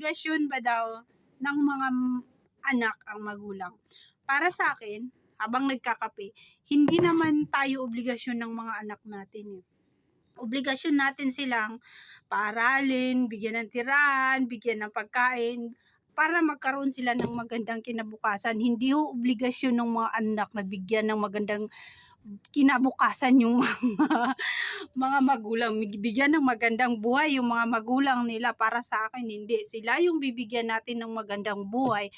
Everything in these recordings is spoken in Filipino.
obligasyon ba daw ng mga anak ang magulang? Para sa akin, habang nagkakape, hindi naman tayo obligasyon ng mga anak natin eh. Obligasyon natin silang paaralin, bigyan ng tirahan, bigyan ng pagkain, para magkaroon sila ng magandang kinabukasan. Hindi ho obligasyon ng mga anak na bigyan ng magandang kinabukasan yung mga magulang. Bigyan ng magandang buhay yung mga magulang nila. Para sa akin, hindi. Sila yung bibigyan natin ng magandang buhay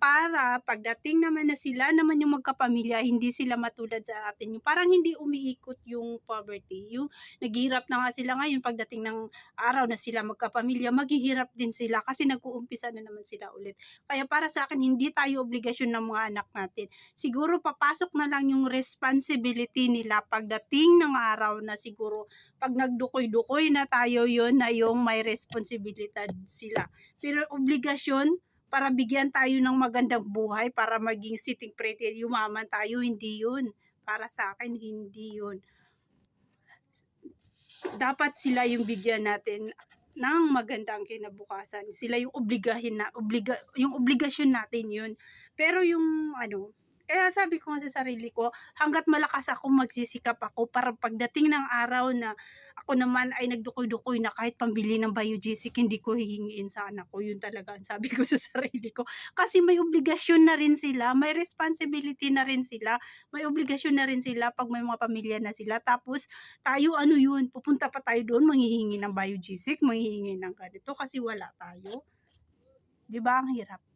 para pagdating naman na sila naman yung magkapamilya, hindi sila matulad sa atin. Yung parang hindi umiikot yung poverty. Yung naghihirap na nga sila ngayon, pagdating ng araw na sila magkapamilya, maghihirap din sila kasi nag-uumpisa na naman sila ulit. Kaya para sa akin, hindi tayo obligasyon ng mga anak natin. Siguro papasok na lang yung responsibility nila pagdating ng araw na siguro pag nagdukoy-dukoy na tayo, yun na yung may responsibilidad sila. Pero obligasyon para bigyan tayo ng magandang buhay, para maging sitting pretty, yumaman tayo, hindi yun. Para sa akin, hindi yun. Dapat sila yung bigyan natin ng magandang kinabukasan. Sila yung yung obligasyon natin yun. Pero yung kaya sabi ko nga sa sarili ko, hangga't malakas ako, magsisikap ako para pagdating ng araw na ako naman ay nagdukoy-dukoy na, kahit pambili ng biogesic, hindi ko hihingiin sa anak ko. Yun talaga ang sabi ko sa sarili ko. Kasi may obligasyon na rin sila, may responsibility na rin sila, may obligasyon na rin sila pag may mga pamilya na sila. Tapos tayo yun, pupunta pa tayo doon, manghihingi ng biogesic, manghihingi ng ganito kasi wala tayo. 'Di ba ang hirap?